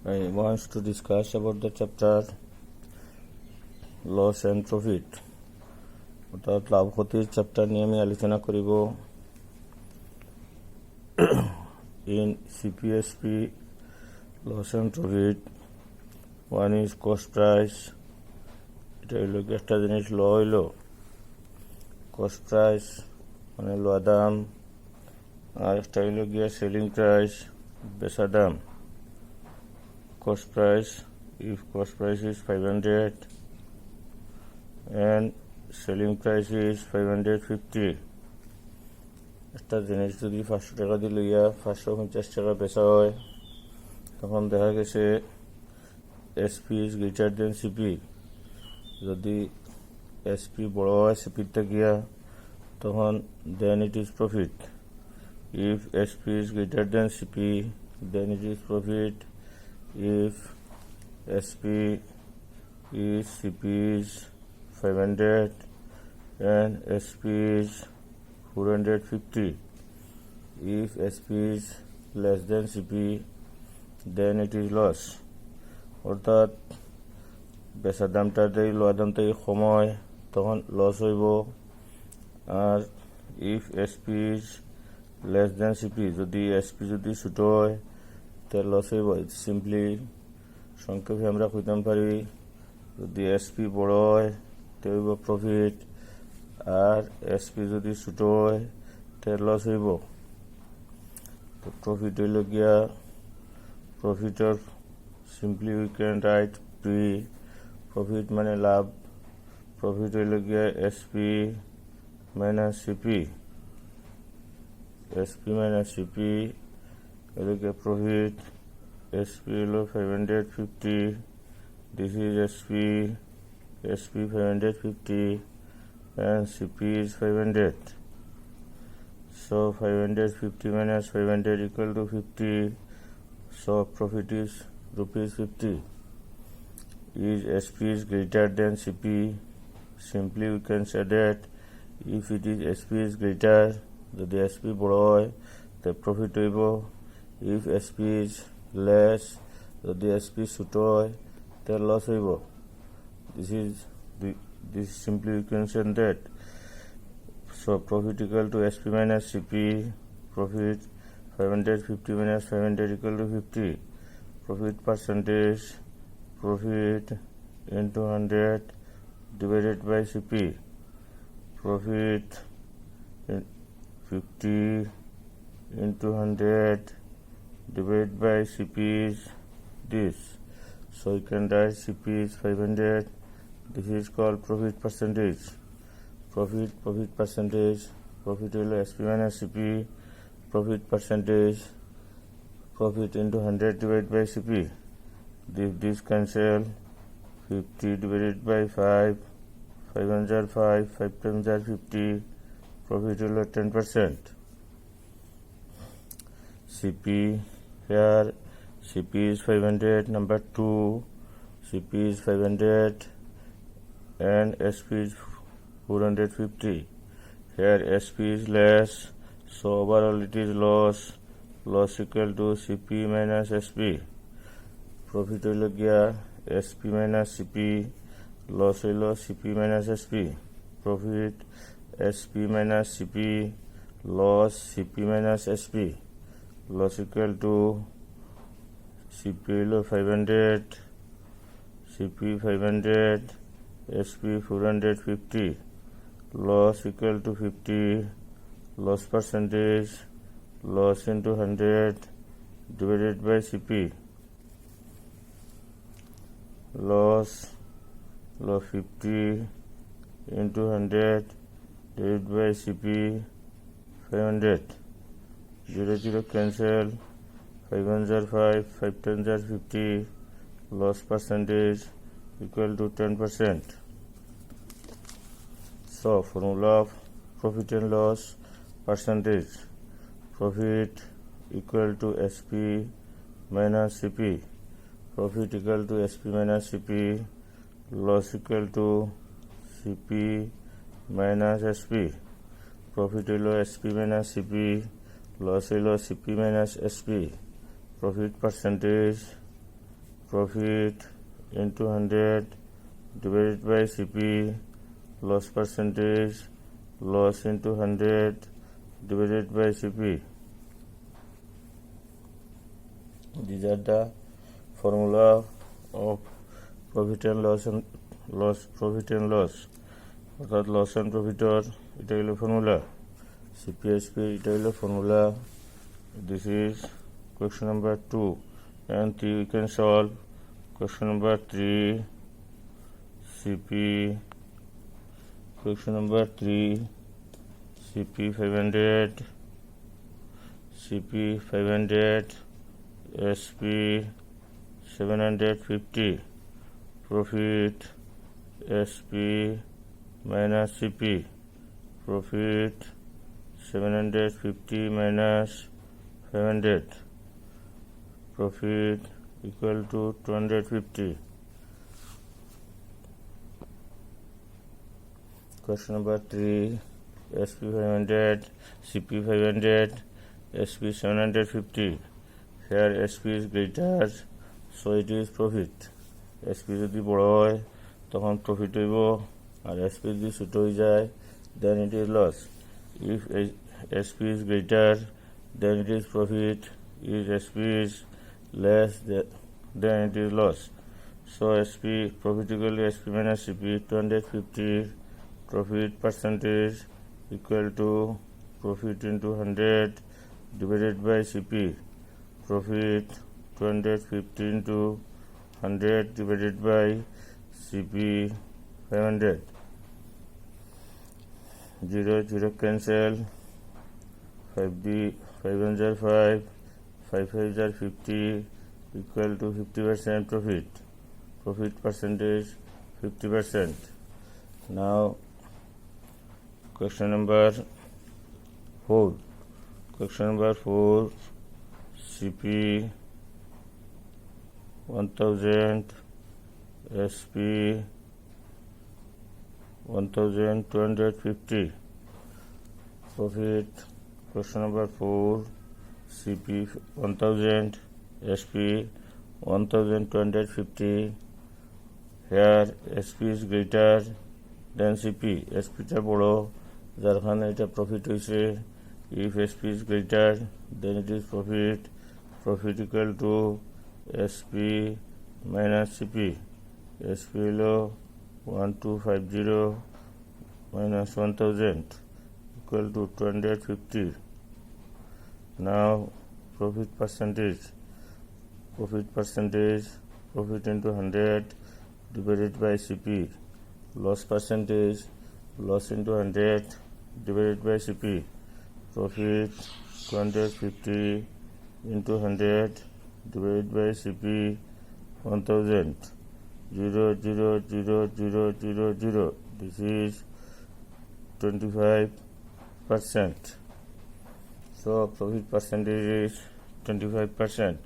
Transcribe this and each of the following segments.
I want to discuss about the chapter loss and profit. অর্থাৎ লাভ ক্ষতির chapter নিয়ে আমি আলোচনা করিব। In CPSP loss and profit, one is cost price. এটা হইল একটা জিনিস ল হইল cost price মানে লোয়া দাম, আর একটা হইল গিয়া সেলিং প্রাইস বেচা দাম। Cost price, if cost price is 500 and selling price is 550, একটা জিনিস যদি 500 টাকা দিয়ে লইয়া 550 টাকা বেচা হয়, তখন দেখা গেছে SP is greater than CP. যদি এসপি বড় হয় সিপির গিয়া, তখন then it is profit. If SP is greater than CP, then it is profit. If SP is CP is 500 and SP is 450, if SP is less than CP, then it is loss. অর্থাৎ বেচার দামটা যদি লোয়া দাম থেকে কম হয়, তখন loss হইব। আর if SP is less than CP, যদি SP যদি ছোট হয়, তার লস হইব। সিম্পলি সংক্ষেপে আমরা কইতাম পারি, যদি এসপি বড় হয় তে হইব প্রফিট, আর এসপি যদি ছোট হয় তার লস হইব। তো প্রফিট হইল গিয়া প্রফিটর simply we can write P. Profit মানে লাভ। প্রফিট হইল গিয়া SP minus CP. SP minus CP এদিকে প্রফিট। এসপি হলো 550, this is SP 550 and CP is 500. So 550 minus 500 equal to 50. So profit is rupees 50. Is SP is greater than CP? Simply we can say that if it is SP is greater, যদি SP বড় হয় তো profit হইব। If SP is less, যদি SP ছোট হয় তার loss হইব। This simply you can say that. So profit equal to SP minus CP. Profit 550 minus 500 equal to 50. Profit percentage, profit into 100 divided by CP. Profit 50 into 100 divided by CP is this. So you can write CP is 500. This is called profit percentage. Profit percentage. Profit will SP minus CP. Profit percentage. Profit into 100 divided by CP. This cancel. 50 divided by 5. 5 ones are 5. 5 times are 50. Profit will 10%. CP here, CP is 500, number 2, CP is 500 and SP is 450. Here SP is less, so overall it is loss. Loss equal to CP minus SP. Profit will gya SP minus CP, loss will CP minus SP. Profit SP minus CP, loss CP minus SP. Loss equal to CP 500, CP 500, SP 450. Loss equal to 50. Loss percentage, loss into 100 divided by CP. Loss 50 into 100 divided by CP 500. 0 cancel. 5 ones are 5. 5 times are 50. Loss percentage equal to 10%. So formula of profit and loss percentage. Profit equal to SP minus CP. Profit equal to SP minus CP. Loss equal to CP minus SP. Profit will SP minus CP. Loss will CP minus SP. Profit percentage profit into 100 divided by CP, loss percentage, loss into 100 divided by CP. These are the formula of profit and loss profit and loss. অর্থাৎ loss and প্রফিটর এটা হলো formula, সিপিএসপি এটা হলো formula. This is question number 2 and 3 we can solve. Question number 3 CP, question number 3 CP 500, CP 500, SP 750, profit SP minus CP, profit 750 minus 500, profit equal to 250. Question number 3 SP 500, CP 500, SP 750. Here SP is greater, so it is profit. SP যদি বড় হয় তখন profit হইব, আর SP যদি ছোট হয়ে যায় then it is loss. If SP is greater then it is profit. If SP is less then it is loss. So SP profit equal to SP minus CP. 250 profit percentage equal to profit into 100 divided by CP. Profit 250 into 100 divided by CP 500. 0 cancel. 5 1s are 5, 5 5s are 50, equal to 50% profit. Profit percentage 50%. Now question number 4. Question number 4 CP 1000, SP 1250, profit. Question number 4 CP 1000, SP 1250. Here SP is greater than CP. SP টা বড়, যার কারণে এটা profit হয়েছে. If SP is greater then it is profit. Profit equal to SP minus CP. SP হলো 1250 minus 1000 equal to 250. Now profit percentage. Profit percentage, profit into 100 divided by CP. Loss percentage, loss into 100 divided by CP. Profit 250 into 100 divided by CP 1000. 0 0 0 0 0 0. This is 25%. So profit percentage is 25%.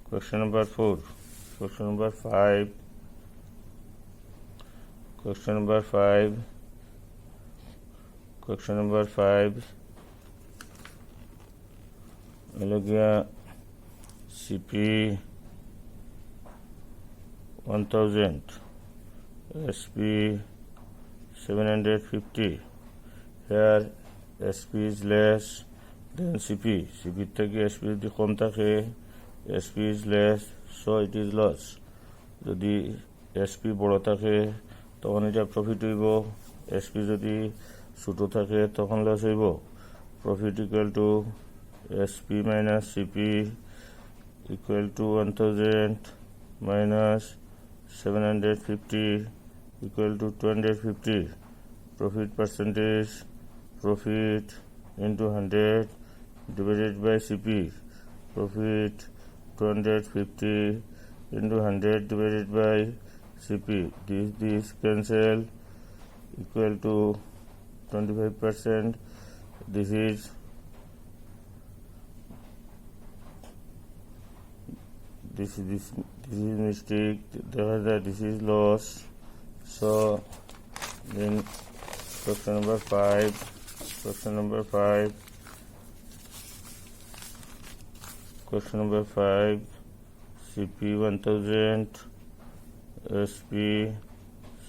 Question number 4. Question number 5. Question number 5. Question number 5. CP 1000, SP 750. Here SP is less than CP. CP থেকে SP যদি কম থাকে, SP is less, so it is loss. যদি SP বড় থাকে তখন এটা profit হইব. SP যদি ছোট থাকে তখন লস হইব. Profit equal to SP minus CP equal to 1000 minus 750 equal to 250. Profit percentage, profit into 100 divided by CP. Profit 250 into 100 divided by CP. This cancel, equal to 25%. This is mistake. This is loss. So then question number 5. Question number 5. Question number 5. CP 1000, SP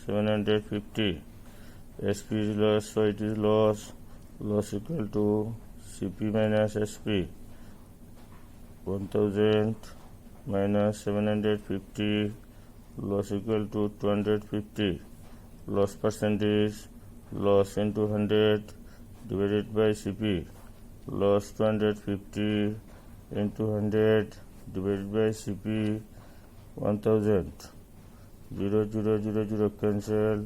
750. SP is loss, so it is loss. Loss equal to CP minus SP. 1000 minus 750, loss equal to 250. Loss percentage, loss into 100 divided by CP. Loss 250 into 100 divided by CP 1000. 0, 0, 0, 0 cancel,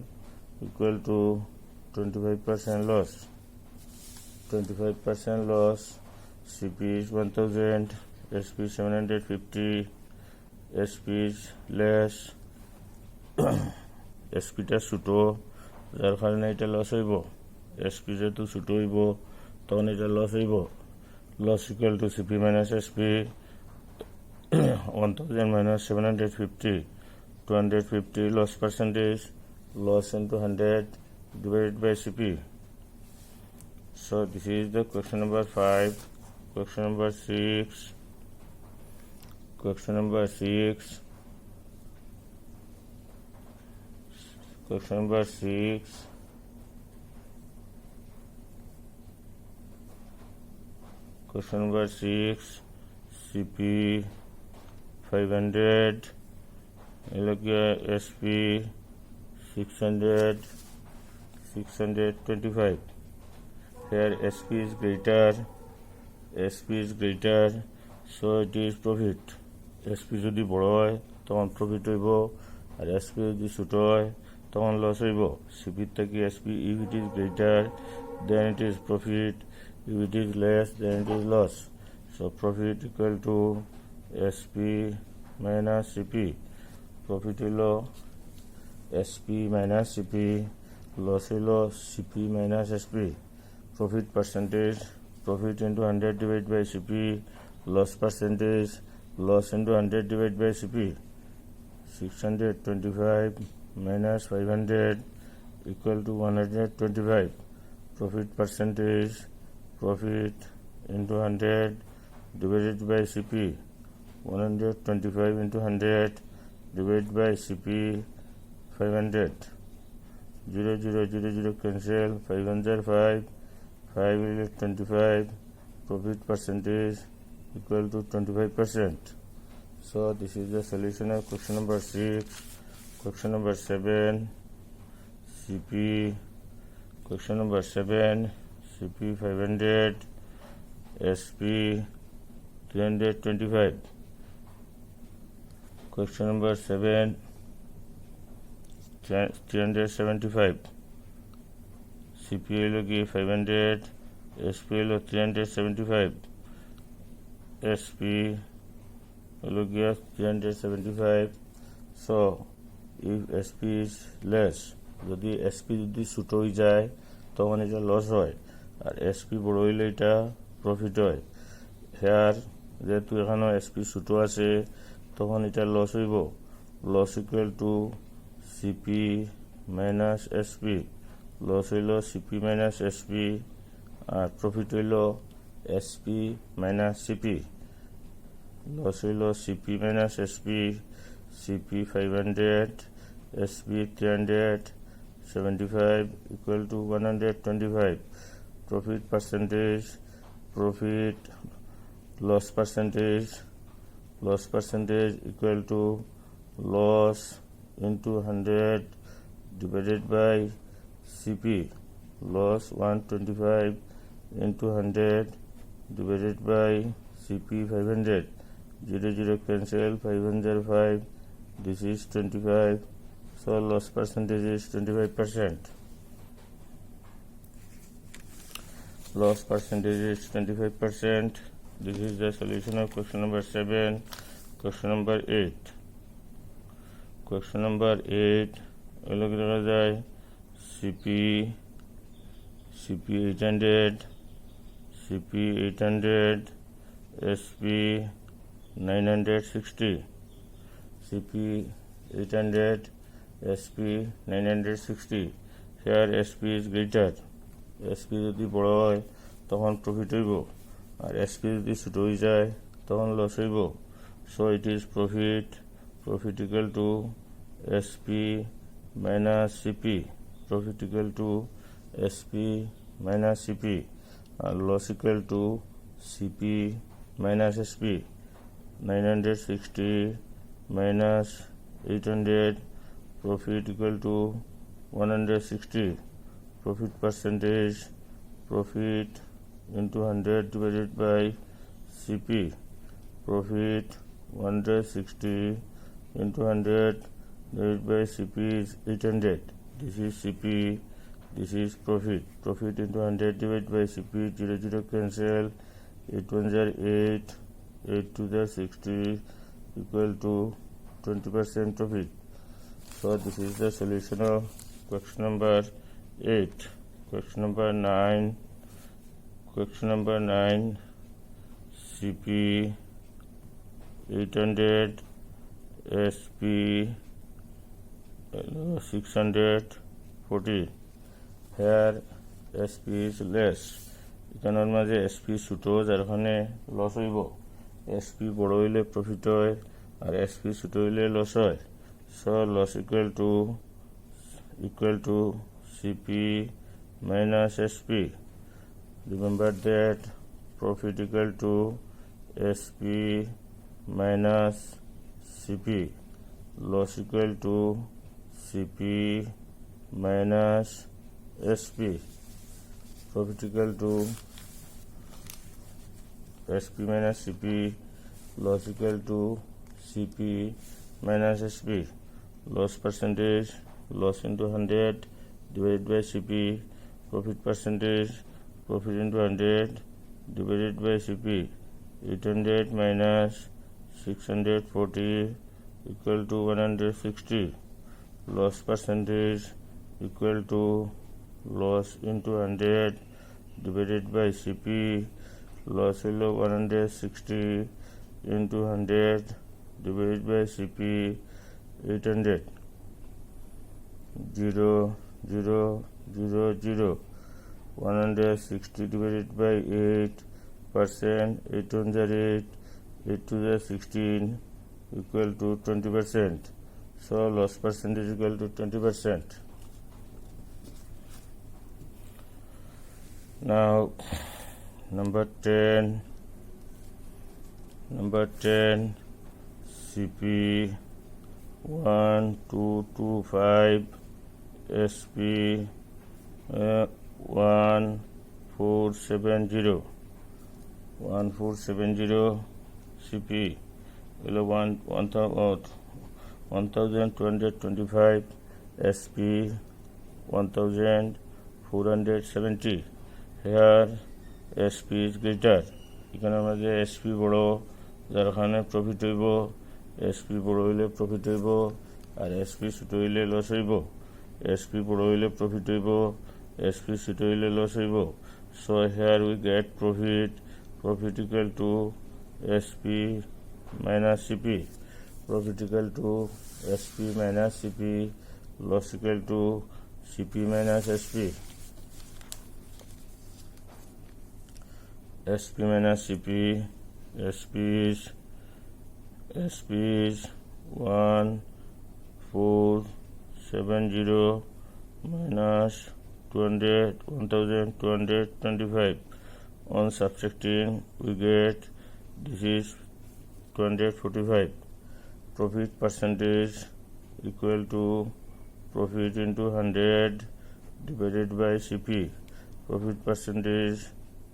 equal to 25% loss. 25% loss. CP is 1000, SP 750, SP is less. SP টা ছোটো, যার কারণে এটা loss হইব। SP যেহেতু ছোটো হইব তখন এটা লস হইব। Loss equal to CP minus SP, 1000 minus 750, 250 loss percentage, loss into 100 divided by CP. So this is the question number 5. Question number 6. Question number 6. Question number 6. Question number 6. CP 500, SP 600, 625. Here SP is greater, so it is profit. SP যদি বড় হয় তখন profit হইব, আর SP যদি ছোট হয় তখন loss হইব। CP থেকে SP, if it is greater then it is profit, if it is less then it is loss. So profit equal to SP minus CP. Profit হলো SP minus CP, loss হলো CP minus SP. Profit percentage, profit into 100 divided by CP, loss percentage, loss into 100 divided by CP. 625 minus 500 equal to 125. Profit percentage, profit into 100 divided by CP. 125 into 100 divided by CP 500. 0, 0, 0, 0 cancel, 5 1 are 5, 5 is 25. Profit percentage equal to 25%. So this is the solution of question number 6. Question number 7. CP. Question number 7. CP 500, SP 325. Question number 7. 375. CP হলো কি 500, SP হলো 375. SP হলো কি 375. So if SP is less, যদি SP যদি ছোট হয়ে যায় তখন এটা লস হয়, আর SP বড় হইলে এটা প্রফিট হয়। হেয়ার যেহেতু এখানে SP ছোট আছে তখন এটা লস হইব। Loss equal to CP minus SP. Loss হইল CP মাইনাস SP, আর প্রফিট হইল SP মাইনাস CP. লস হইল CP minus SP. CP 500, SP 375 equal to 125. Profit percentage, profit, loss percentage equal to loss into 100 divided by CP. Loss 125 into 100 divided by CP 500. 0, 0 cancel, 5 1 are 5. This is 25. So loss percentage is 25%. Loss percentage is 25%. This is the solution of question number 7. Question number 8. Question number 8. লগে দেখা যায় CP 800, CP 800, SP 960. CP 800, SP 960. Here SP is greater. SP যদি বড় হয় তখন profit হইব, আর SP যদি ছোট হয়ে যায় তখন লস হইব। So it is profit equal to SP minus CP, profit equal to SP minus CP, and loss equal to CP minus SP. 960 minus 800, profit equal to 160. Profit percentage, profit into 100 divided by CP, profit 160 into 100 divided by CP is 800. This is CP, this is profit. Profit into 100 divided by CP, 0 0 cancel, 8 1s are 8, 8 2s are 60, equal to 20% profit. So this is the solution of question number 8. Question number 9. Question number 9. CP 800, SP 640. Here SP is less. এখানের মাঝে SP ছোট, যার ওখানে loss হইব। SP বড় হইলে profit হয়, আর SP ছোট হইলে লস হয়। So loss equal to CP minus SP. Remember that profit equal to SP minus CP. Loss equal to CP minus SP. Profit equal to SP minus CP. Loss equal to CP minus SP. Loss percentage, loss into 100 divided by CP, profit percentage, profit into 100 divided by CP, 800 minus 640 equal to 160. Loss percentage equal to loss into 100 divided by CP, loss will 160 into 100 divided by CP, 800. 0 0 0 0. 160 divided by 8%, 8 1s are 8, 8 2s are 16, equal to 20%. So loss percentage equal to 20%. Now number 10. CP 1225, SP 1470. 1470 CP 1225, SP 1470. Here SP is greater. এখানে আমাদের SP বড়, যার ওখানে profit হইব। SP বড় হইলে profit হইব, আর SP ছোট হইলে লস হইব। SP বড় হইলে প্রফিট হইব, SP ছোট হইলে লস হইব। So here we get profit equal to SP minus CP. Profit equal to SP minus CP. Loss equal to CP minus SP. SP minus CP. SP is 1470 minus 1225. On subtracting, we get this is 245. Profit percentage equal to profit into 100 divided by CP. Profit percentage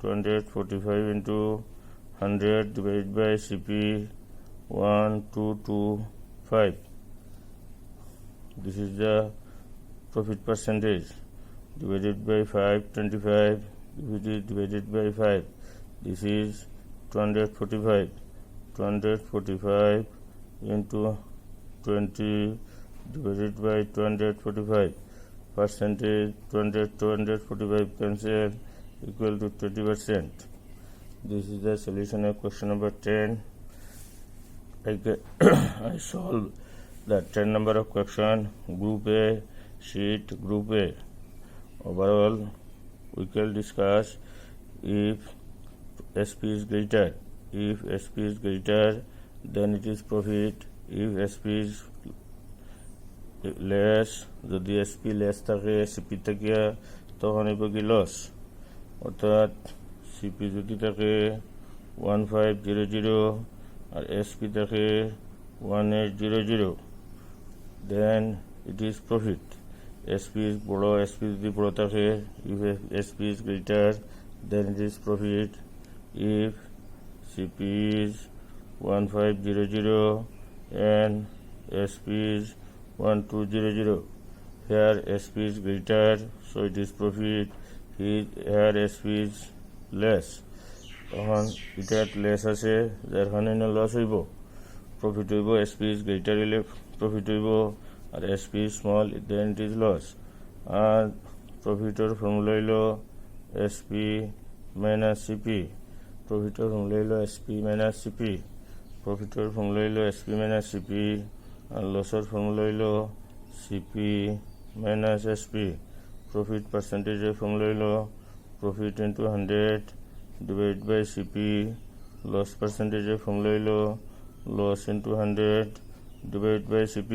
245 into 100 divided by CP, 1225. This is the profit percentage. Divided by 5, 25, divided by 5. This is 245. 245 into 20 divided by 245. Percentage 245 cancel, equal to 20%. This is the solution of question number 10. I solve the 10 number of question, group A, sheet group A. Overall, we can discuss if SP is greater. If SP is greater, then it is profit. If SP is less, যদি SP less থাকে CP থেকে তখন হইব কি loss, অর্থাৎ CP যদি থাকে 1500 আর SP থাকে 1800, then it is profit. SP is বড়, SP যদি বড় থাকে, if SP is greater, then it is profit. If CP is 1500 and SP is 1200, here SP is greater, so it is profit. Here SP is less, তখন এটাত less আছে, যার কারণে loss হইব। প্রফিট হইব, SP is greater হইলে profit হইব, আর SP is small, then it is loss. আর প্রফিটের ফর্মুলা হইল SP minus CP. প্রফিটের ফর্মুলা হইল SP minus CP. প্রফিটের ফর্মুলা হইল SP minus CP, আর লসের ফর্মুলা হইল CP minus SP. প্রফিট পার্সেন্টেজের ফর্মুলা হইল profit into 100 divided by CP. Loss পার্সেন্টেজের ফর্মুলা হইল loss into 100 divided by CP.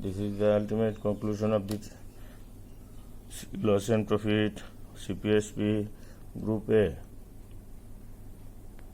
This is the ultimate conclusion of the loss and profit CPSP Group A.